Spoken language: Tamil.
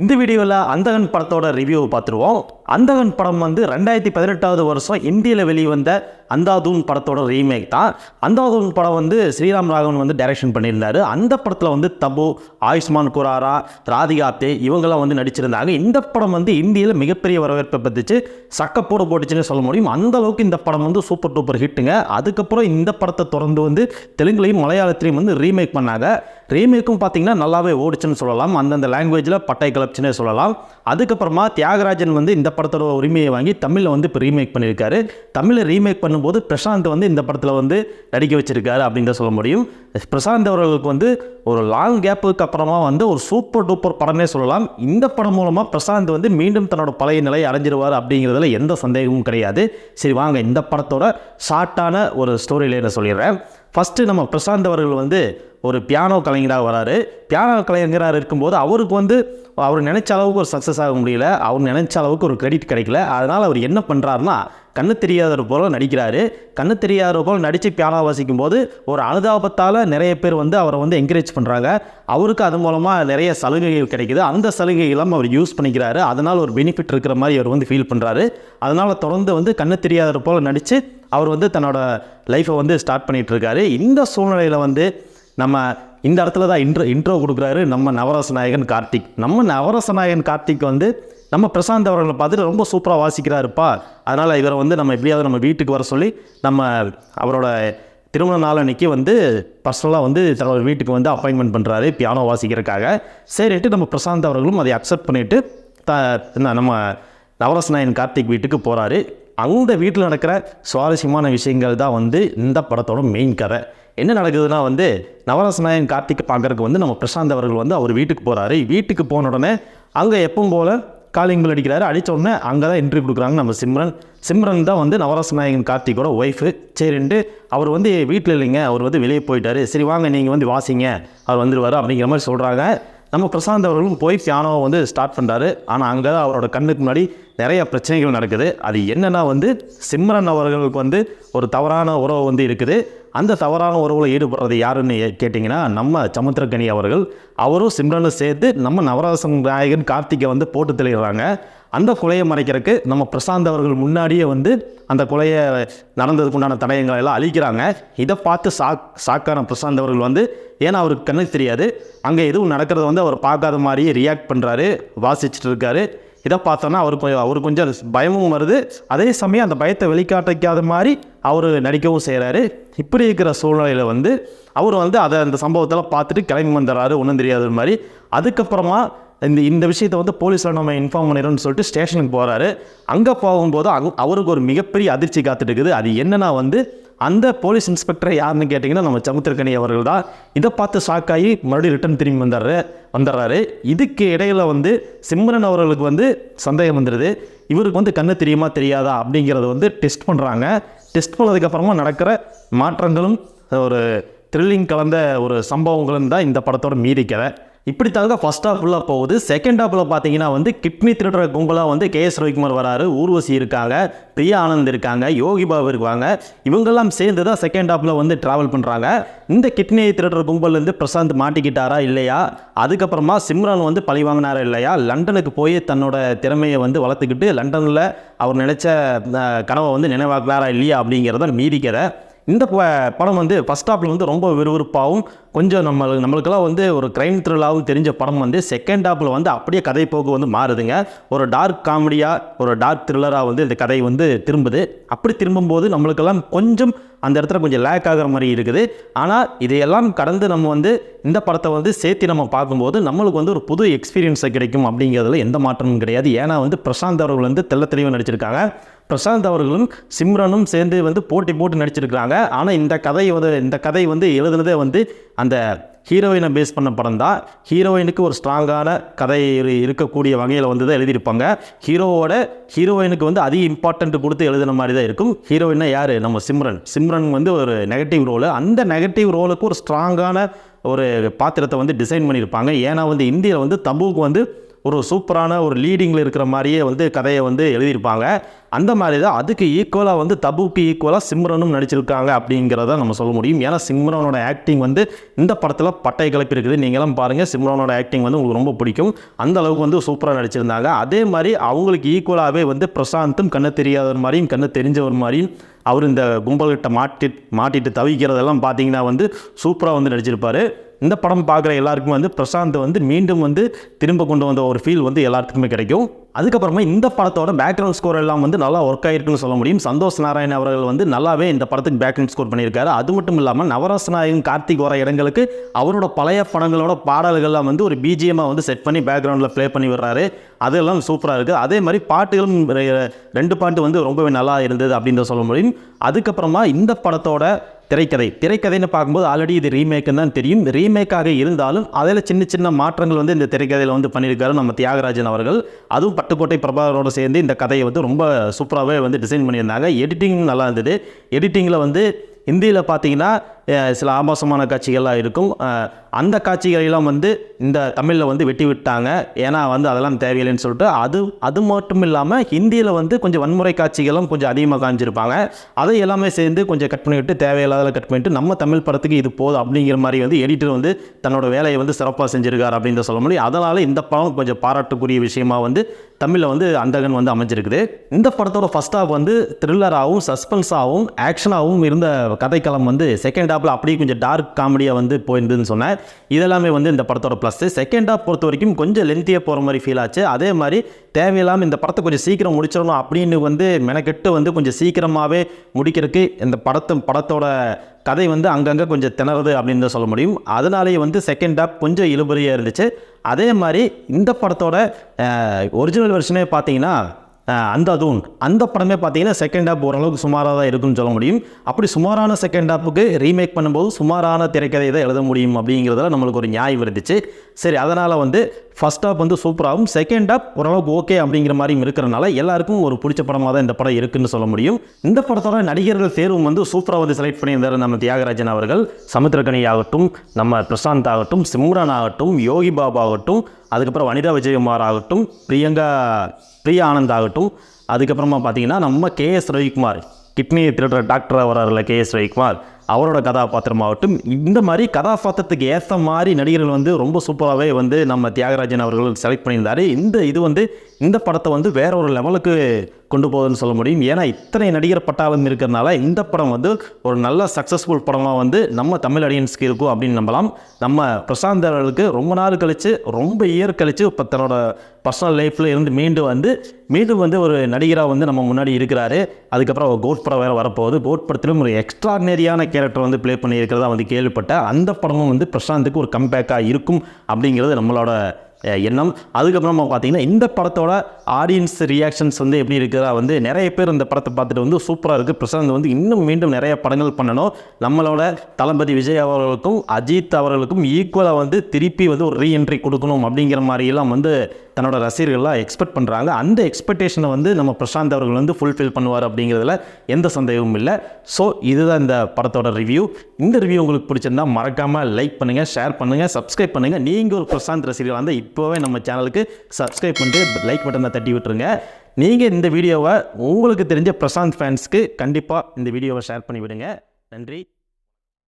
இந்த வீடியோவில் அந்தகன் படத்தோட ரிவ்யூ பார்த்துருவோம். அந்தகன் படம் வந்து 2018 வருஷம் இந்தியில் வெளிவந்த அந்தாதூன் படத்தோட ரீமேக் தான். அந்தாதூன் படம் வந்து ஸ்ரீராம் ராகவன் வந்து டைரக்ஷன் பண்ணியிருந்தார். அந்த படத்தில் வந்து தபு, ஆயுஷ்மான் குராரா, ராதிகா ஆப்தே இவங்கெல்லாம் வந்து நடிச்சிருந்தாங்க. இந்த படம் வந்து இந்தியில் மிகப்பெரிய வரவேற்பை பெற்றுச்சு, சக்கப்போடு போட்டுச்சுன்னு சொல்ல முடியும். அந்த அளவுக்கு இந்த படம் வந்து சூப்பர் டூப்பர் ஹிட்டுங்க. அதுக்கப்புறம் இந்த படத்தை தொடர்ந்து வந்து தெலுங்குலையும் மலையாளத்திலையும் வந்து ரீமேக் பண்ணாங்க. ரீமேக்கும் பார்த்தீங்கன்னா நல்லாவே ஓடிச்சுன்னு சொல்லலாம். அந்தந்த லாங்குவேஜில் பட்டை கலப்ச்சுன்னு சொல்லலாம். அதுக்கப்புறமா தியாகராஜன் வந்து இந்த படத்தோட உரிமையை வாங்கி தமிழில் வந்து இப்போ ரீமேக் பண்ணியிருக்காரு. தமிழில் ரீமேக் பண்ணும்போது பிரசாந்த் வந்து இந்த படத்தில் வந்து நடிக்க வச்சிருக்காரு அப்படின்னு தான் சொல்ல முடியும். பிரசாந்த் அவர்களுக்கு வந்து ஒரு லாங் கேப்புக்கு அப்புறமா வந்து ஒரு சூப்பர் டூப்பர் படமே சொல்லலாம். இந்த படம் மூலமாக பிரசாந்த் வந்து மீண்டும் தன்னோட பழைய நிலையை அடைஞ்சிருவார் அப்படிங்கிறதுல எந்த சந்தேகமும் கிடையாது. சரி வாங்க இந்த படத்தோட ஷார்ட்டான ஒரு ஸ்டோரியிலே நான் சொல்லிடுறேன். ஃபஸ்ட்டு நம்ம பிரசாந்த் அவர்கள் வந்து ஒரு பியானோ கலைஞராக வராரு. பியானோ கலைஞராக இருக்கும்போது அவருக்கு வந்து அவர் நினச்ச அளவுக்கு ஒரு சக்ஸஸ் ஆக முடியல, அவர் நினச்ச அளவுக்கு ஒரு கிரெடிட் கிடைக்கல. அதனால் அவர் என்ன பண்ணுறாருனா கண்ணு தெரியாதவர் போல் நடிக்கிறாரு. கண்ணு தெரியாதவர் போல் நடித்து பியானோ வாசிக்கும் போது ஒரு அனுதாபத்தால் நிறைய பேர் வந்து அவரை வந்து என்கரேஜ் பண்ணுறாங்க. அவருக்கு அது மூலமாக நிறைய சலுகைகள் கிடைக்குது. அந்த சலுகைகளும் அவர் யூஸ் பண்ணிக்கிறாரு. அதனால் ஒரு பெனிஃபிட் இருக்கிற மாதிரி அவர் வந்து ஃபீல் பண்ணுறாரு. அதனால் தொடர்ந்து வந்து கண்ணு தெரியாதவர் போல் நடித்து அவர் வந்து தன்னோட லைஃப்பை வந்து ஸ்டார்ட் பண்ணிகிட்ருக்காரு. இந்த சூழ்நிலையில் வந்து நம்ம இந்த இடத்துல தான் இன்ட்ரோ கொடுக்குறாரு நம்ம நவரச நாயகன் கார்த்திக். நம்ம நவரச நாயகன் கார்த்திக் வந்து நம்ம பிரசாந்த் அவர்களை பார்த்துட்டு ரொம்ப சூப்பராக வாசிக்கிறாருப்பா, அதனால் இவரை வந்து நம்ம எப்படியாவது நம்ம வீட்டுக்கு வர சொல்லி நம்ம அவரோட திருமண நாள் அன்றைக்கி வந்து பர்சனலாக வந்து தன்னோட வீட்டுக்கு வந்து அப்பாயின்மெண்ட் பண்ணுறாரு பியானோ வாசிக்கிறதுக்காக. சரிட்டு நம்ம பிரசாந்த் அவர்களும் அதை அக்செப்ட் பண்ணிவிட்டு நம்ம நவரச நாயகன் கார்த்திக் வீட்டுக்கு போகிறாரு. அந்த வீட்டில் நடக்கிற சுவாரஸ்யமான விஷயங்கள் தான் வந்து இந்த படத்தோட மெயின் கதை. என்ன நடக்குதுன்னா வந்து நவரச நாயகன் கார்த்திக் பார்க்குறதுக்கு வந்து நம்ம பிரசாந்த் அவர்கள் வந்து அவர் வீட்டுக்கு போகிறாரு. வீட்டுக்கு போன உடனே அங்கே எப்பவும் போல் காலிங் பெல் அடிக்கிறாரு. அடித்த உடனே அங்கே தான் என்ட்ரி கொடுக்குறாங்க நம்ம சிம்ரன் தான் வந்து நவரச நாயகன் கார்த்திக்கோட ஒய்ஃபு. சரின்ட்டு அவர் வந்து வீட்டில் இல்லைங்க, அவர் வந்து வெளியே போயிட்டார். சரி வாங்க நீங்கள் வந்து வாசிங்க, அவர் வந்துடுவார் அப்படிங்கிற மாதிரி சொல்கிறாங்க. நம்ம பிரசாந்த் அவர்களும் போய் பியானோவை வந்து ஸ்டார்ட் பண்ணுறாரு. ஆனால் அங்கே தான் அவரோட கண்ணுக்கு முன்னாடி நிறைய பிரச்சனைகள் நடக்குது. அது என்னென்னா வந்து சிம்ரன் அவர்களுக்கு வந்து ஒரு தவறான உறவு வந்து இருக்குது. அந்த தவறான உறவில் ஈடுபடுறது யாருன்னு கேட்டிங்கன்னா நம்ம சமுத்திரக்கனி அவர்கள். அவரும் சிம்ரனும் சேர்த்து நம்ம நவரச நாயகன் கார்த்திகை வந்து போட்டு தெளிகிறாங்க. அந்த கொலையை மறைக்கிறதுக்கு நம்ம பிரசாந்த் அவர்கள் முன்னாடியே வந்து அந்த கொலையை நடந்ததுக்கு உண்டான தடயங்களை எல்லாம் அழிக்கிறாங்க. இதை பார்த்து சாக்கான பிரசாந்த் அவர்கள் வந்து ஏன்னா அவருக்கு கண்ணுக்கு தெரியாது, அங்கே எதுவும் நடக்கிறத வந்து அவர் பார்க்காத மாதிரியே ரியாக்ட் பண்ணுறாரு, வாசிச்சுட்டு இருக்காரு. இதை பார்த்தோன்னா அவருக்கு கொஞ்சம் பயமும் வருது. அதே சமயம் அந்த பயத்தை வெளிக்காட்டிக்காத மாதிரி அவர் நடிக்கவும் செய்கிறாரு. இப்படி இருக்கிற சூழ்நிலையில் வந்து அவர் வந்து அந்த சம்பவத்தில் பார்த்துட்டு கிளம்பி வந்துடுறாரு ஒன்றும் தெரியாத மாதிரி. அதுக்கப்புறமா இந்த விஷயத்தை வந்து போலீஸில் நம்ம இன்ஃபார்ம் பண்ணிடுறோம்னு சொல்லிட்டு ஸ்டேஷனுக்கு போகிறாரு. அங்கே போகும்போது அவருக்கு ஒரு மிகப்பெரிய அதிர்ச்சி காத்துட்டு இருக்குது. அது என்னென்னா வந்து அந்த போலீஸ் இன்ஸ்பெக்டர் யாருன்னு கேட்டிங்கன்னா நம்ம சமுத்திரக்கனி அவர்கள் தான். இதை பார்த்து ஷாக்காகி மறுபடியும் ரிட்டன் திரும்பி வந்துடுறாரு. இதுக்கு இடையில் வந்து சிம்ரன் அவர்களுக்கு வந்து சந்தேகம் வந்துடுது, இவருக்கு வந்து கண்ணு தெரியுமா தெரியாதா அப்படிங்கிறத வந்து டெஸ்ட் பண்ணுறாங்க. டெஸ்ட் பண்ணதுக்கப்புறமா நடக்கிற மாற்றங்களும் ஒரு த்ரில்லிங் கலந்த ஒரு சம்பவங்களும் தான் இந்த படத்தோட மீதி கதை. இப்படி தாங்க ஃபஸ்ட் ஹாஃப் ஃபுல்லாக போகுது. செகண்ட் ஹாஃபில் பார்த்தீங்கன்னா வந்து கிட்னி திருடுற கும்பலாக வந்து கேஎஸ் ரவிக்குமார் வராரு, ஊர்வசி இருக்காங்க, பிரியா ஆனந்த் இருக்காங்க, யோகி பாபு இருக்காங்க. இவங்கெல்லாம் சேர்ந்து தான் செகண்ட் ஹாஃபில் வந்து ட்ராவல் பண்ணுறாங்க. இந்த கிட்னியை திருடுற கும்பல்லேருந்து பிரசாந்த் மாட்டிக்கிட்டாரா இல்லையா, அதுக்கப்புறமா சிம்ரன் வந்து பழி வாங்கினாரா இல்லையா, லண்டனுக்கு போய் தன்னோட திறமையை வந்து வளர்த்துக்கிட்டு லண்டனில் அவர் நினச்ச கனவை வந்து நினைவாக்குறாரா இல்லையா அப்படிங்கிறத மீதி கதை. இந்த படம் வந்து ஃபஸ்ட் ஹாஃபில் வந்து ரொம்ப விறுவிறுப்பாகவும் கொஞ்சம் நம்மளுக்கெல்லாம் வந்து ஒரு க்ரைம் த்ரில்லாகவும் தெரிஞ்ச படம் வந்து செகண்ட் ஹாஃபில் வந்து அப்படியே கதை போக்கு வந்து மாறுதுங்க. ஒரு டார்க் காமெடியாக, ஒரு டார்க் த்ரில்லராக வந்து இந்த கதை வந்து திரும்புது. அப்படி திரும்பும்போது நம்மளுக்கெல்லாம் கொஞ்சம் அந்த இடத்துல கொஞ்சம் லேக் ஆகிற மாதிரி இருக்குது. ஆனால் இதையெல்லாம் கடந்து நம்ம வந்து இந்த படத்தை வந்து சேர்த்து நம்ம பார்க்கும்போது நம்மளுக்கு வந்து ஒரு புது எக்ஸ்பீரியன்ஸை கிடைக்கும் அப்படிங்கிறதுல எந்த மாற்றமும் கிடையாது. ஏன்னா வந்து பிரசாந்த் அவர்கள் வந்து தெளிவாக நடிச்சிருக்காங்க. பிரசாந்த் அவர்களும் சிம்ரனும் சேர்ந்து வந்து போட்டு நடிச்சிருக்கிறாங்க. ஆனால் இந்த கதை வந்து எழுதுனதே வந்து அந்த ஹீரோயினை பேஸ் பண்ண படம் தான். ஹீரோயினுக்கு ஒரு ஸ்ட்ராங்கான கதை இருக்கக்கூடிய வகையில் வந்து தான் எழுதியிருப்பாங்க. ஹீரோயினுக்கு வந்து அதிக இம்பார்ட்டன்ட் கொடுத்து எழுதுன மாதிரி தான் இருக்கும். ஹீரோயினா யார், நம்ம சிம்ரன் வந்து ஒரு நெகட்டிவ் ரோலு. அந்த நெகட்டிவ் ரோலுக்கு ஒரு ஸ்ட்ராங்கான ஒரு பாத்திரத்தை வந்து டிசைன் பண்ணியிருப்பாங்க. ஏன்னா வந்து இந்தியாவில் வந்து தபுவுக்கு வந்து ஒரு சூப்பரான ஒரு லீடிங்கில் இருக்கிற மாதிரியே வந்து கதையை வந்து எழுதியிருப்பாங்க. அந்த மாதிரி தான் அதுக்கு ஈக்குவலாக வந்து தபுக்கு ஈக்குவலாக சிம்ரனும் நடிச்சிருக்காங்க அப்படிங்கிறத நம்ம சொல்ல முடியும். ஏன்னா சிம்ரனோட ஆக்டிங் வந்து இந்த படத்தில் பட்டை கிளப்பி இருக்குது. நீங்களும் பாருங்கள், சிம்ரனோட ஆக்டிங் வந்து உங்களுக்கு ரொம்ப பிடிக்கும். அந்த அளவுக்கு வந்து சூப்பராக நடிச்சிருந்தாங்க. அதே மாதிரி அவங்களுக்கு ஈக்குவலாகவே வந்து பிரசாந்தும் கண்ணு தெரியாதவர் மாதிரியும் கண்ணு தெரிஞ்சவர் மாதிரியும் அவர் இந்த கும்பல்கிட்ட மாட்டிட்டு தவிக்கிறதெல்லாம் பார்த்தீங்கன்னா வந்து சூப்பராக வந்து நடிச்சிருப்பார். இந்த படம் பார்க்குற எல்லாருக்குமே வந்து பிரசாந்த் வந்து மீண்டும் வந்து திரும்ப கொண்டு வந்த ஒரு ஃபீல் வந்து எல்லாத்துக்குமே கிடைக்கும். அதுக்கப்புறமா இந்த படத்தோட பேக்ரவுண்ட் ஸ்கோர் எல்லாம் வந்து நல்லா ஒர்க் ஆகிருக்குன்னு சொல்ல முடியும். சந்தோஷ் நாராயண் அவர்கள் வந்து நல்லாவே இந்த படத்துக்கு பேக்ரவுண்ட் ஸ்கோர் பண்ணியிருக்காரு. அது மட்டும் இல்லாமல் நவரச நாயகன் கார்த்திக் வர இடங்களுக்கு அவரோட பழைய படங்களோட பாடல்கள்லாம் வந்து ஒரு பிஜிஎம்மாக வந்து செட் பண்ணி பேக்ரவுண்டில் ப்ளே பண்ணி விடுறாரு. அதெல்லாம் சூப்பராக இருக்குது. அதே மாதிரி பாட்டுகளும் 2 பாட்டு வந்து ரொம்பவே நல்லா இருந்தது அப்படின்னு சொல்ல முடியும். அதுக்கப்புறமா இந்த படத்தோட திரைக்கதைன்னு பார்க்கும்போது ஆல்ரெடி இது ரீமேக்குன்னு தான் தெரியும். ரீமேக்காக இருந்தாலும் அதில் சின்ன மாற்றங்கள் வந்து இந்த திரைக்கதையில் வந்து பண்ணியிருக்காரு நம்ம தியாகராஜன் அவர்கள். அதுவும் பட்டுக்கோட்டை பிரபாகரோடு சேர்ந்து இந்த கதையை வந்து ரொம்ப சூப்பராகவே வந்து டிசைன் பண்ணியிருந்தாங்க. எடிட்டிங் நல்லா இருந்தது. எடிட்டிங்கில் வந்து ஹிந்தியில் பார்த்தீங்கன்னா சில ஆபாசமான காட்சிகள்லாம் இருக்கும். அந்த காட்சிகளெல்லாம் வந்து இந்த தமிழில் வந்து வெட்டி விட்டாங்க. ஏன்னா வந்து அதெல்லாம் தேவையில்லைன்னு சொல்லிட்டு அது மட்டும் இல்லாமல் ஹிந்தியில் வந்து கொஞ்சம் வன்முறை காட்சிகளும் கொஞ்சம் அதிகமாக காமிச்சிருப்பாங்க. அதை எல்லாமே சேர்ந்து கொஞ்சம் கட் பண்ணிவிட்டு தேவையில்லாத கட் பண்ணிவிட்டு நம்ம தமிழ் படத்துக்கு இது போதும் அப்படிங்கிற மாதிரி வந்து எடிட்டர் வந்து தன்னோட வேலையை வந்து சிறப்பாக செஞ்சுருக்கார் அப்படின்னு சொல்ல முடியும். அதனால் இந்த படம் கொஞ்சம் பாராட்டுக்குரிய விஷயமாக வந்து தமிழில் வந்து அந்தகன் வந்து அமைஞ்சிருக்குது. இந்த படத்தோட ஃபர்ஸ்ட் ஹாஃப் வந்து த்ரில்லராகவும் சஸ்பென்ஸாகவும் ஆக்ஷனாகவும் இருந்த கதைக்களம் வந்து செகண்ட் ஹாஃபில் அப்படியே கொஞ்சம் டார்க் காமெடியாக வந்து போயிருந்ததுன்னு சொன்னேன். இதெல்லாமே வந்து இந்த படத்தோட ப்ளஸ். செகண்ட் ஹாஃப் பொறுத்த வரைக்கும் கொஞ்சம் லென்த்தியாக போகிற மாதிரி ஃபீல் ஆச்சு. அதே மாதிரி தேவையில்லாமல் இந்த படத்தை கொஞ்சம் சீக்கிரம் முடிச்சிடணும் அப்படின்னு வந்து மெனக்கெட்டு வந்து கொஞ்சம் சீக்கிரமாகவே முடிக்கிறதுக்கு இந்த படத்தோட கதை வந்து அங்கங்கே கொஞ்சம் திணறுது அப்படின்னு தான் சொல்ல முடியும். அதனாலேயே வந்து செகண்ட் ஹாஃப் கொஞ்சம் இழுபறியாக இருந்துச்சு. அதே மாதிரி இந்த படத்தோட ஒரிஜினல் வெர்ஷனே பார்த்தீங்கன்னா அந்த படமே பார்த்தீங்கன்னா செகண்ட் ஹாஃப் ஓரளவுக்கு சுமாராக தான் இருக்குன்னு சொல்ல முடியும். அப்படி சுமாரான செகண்ட் ஹாஃபுக்கு ரீமேக் பண்ணும்போது சுமாரான திரைக்கதை தான் எழுத முடியும் அப்படிங்கிறதுல நம்மளுக்கு ஒரு நியாயம் இருந்துச்சு. சரி, அதனால் வந்து ஃபர்ஸ்ட் ஹாஃப் வந்து சூப்பராகவும் செகண்ட் ஹாஃப் ஓரளவுக்கு ஓகே அப்படிங்கிற மாதிரியும் இருக்கிறனால எல்லாருக்கும் ஒரு பிடிச்ச படமாக தான் இந்த படம் இருக்குன்னு சொல்ல முடியும். இந்த படத்தோட நடிகர்கள் தேர்வும் வந்து சூப்பராக வந்து செலக்ட் பண்ணியிருந்தார் நம்ம தியாகராஜன் அவர்கள். சமுத்திரக்கனி ஆகட்டும், நம்ம பிரசாந்த் ஆகட்டும், சிம்ரன் ஆகட்டும், யோகி பாபா ஆகட்டும், அதுக்கப்புறம் வனிதா விஜயகுமார் ஆகட்டும், பிரியா ஆனந்த் ஆகட்டும், அதுக்கப்புறமா பார்த்தீங்கன்னா நம்ம கேஎஸ் ரவிக்குமார், கிட்னி திருடுற டாக்டராக வர்றாருல கேஎஸ் ரவிக்குமார், அவரோட கதாபாத்திரமாகட்டும், இந்த மாதிரி கதாபாத்திரத்துக்கு ஏற்ற மாதிரி நடிகர்கள் வந்து ரொம்ப சூப்பராகவே வந்து நம்ம தியாகராஜன் அவர்கள் செலக்ட் பண்ணியிருந்தார். இது வந்து இந்த படத்தை வந்து வேற ஒரு லெவலுக்கு கொண்டு போகுதுன்னு சொல்ல முடியும். ஏன்னா இத்தனை நடிகர் பட்டாளம் இருக்கிறதுனால இந்த படம் வந்து ஒரு நல்ல சக்ஸஸ்ஃபுல் படமாக வந்து நம்ம தமிழ் ஆடியன்ஸ்க்கு இருக்கும் அப்படின்னு நம்பலாம். நம்ம பிரசாந்த் அவர்களுக்கு ரொம்ப நாள் கழித்து, ரொம்ப இயர் கழித்து இப்போ தன்னோட பர்சனல் லைஃப்பில் இருந்து மீண்டும் வந்து ஒரு நடிகராக வந்து நம்ம முன்னாடி இருக்கிறாரு. அதுக்கப்புறம் கோட் படம் வேறு வரப்போகுது. கோட் படத்திலும் ஒரு எக்ஸ்ட்ராடினரியான கேரக்டர் வந்து ப்ளே பண்ணியிருக்கிறதா வந்து கேள்விப்பட்டேன். அந்த படமும் வந்து பிரசாந்துக்கு ஒரு கம்பேக்காக இருக்கும் அப்படிங்கிறது நம்மளோட எண்ணம். அதுக்கப்புறமா பார்த்தீங்கன்னா இந்த படத்தோட ஆடியன்ஸ் ரியாக்ஷன்ஸ் வந்து எப்படி இருக்கிறதா வந்து நிறைய பேர் இந்த படத்தை பார்த்துட்டு வந்து சூப்பராக இருக்குது, பிரசாந்த் வந்து இன்னும் மீண்டும் நிறைய படங்கள் பண்ணணும், நம்மளோட தளபதி விஜய் அவர்களுக்கும் அஜித் அவர்களுக்கும் ஈக்குவலாக வந்து திருப்பி வந்து ஒரு ரீஎன்ட்ரி கொடுக்கணும் அப்படிங்கிற மாதிரியெல்லாம் வந்து தன்னோட ரசிகர்கள்லாம் எக்ஸ்பெக்ட் பண்ணுறாங்க. அந்த எக்ஸ்பெக்டேஷனை வந்து நம்ம பிரசாந்த் அவர்கள் வந்து ஃபுல்ஃபில் பண்ணுவார் அப்படிங்கிறதுல எந்த சந்தேகமும் இல்லை. ஸோ இதுதான் இந்த படத்தோட ரிவ்யூ. இந்த ரிவ்யூ உங்களுக்கு பிடிச்சிருந்தா மறக்காமல் லைக் பண்ணுங்கள், ஷேர் பண்ணுங்கள், சப்ஸ்கிரைப் பண்ணுங்கள். நீங்கள் ஒரு பிரசாந்த் ரசிகர்கள் வந்து இப்போவே நம்ம சேனலுக்கு சப்ஸ்கிரைப் பண்ணிட்டு லைக் பட்டனை தட்டி விட்டுருங்க. நீங்கள் இந்த வீடியோவை உங்களுக்கு தெரிஞ்ச பிரசாந்த் ஃபேன்ஸ்க்கு கண்டிப்பாக இந்த வீடியோவை ஷேர் பண்ணி விடுங்க. நன்றி.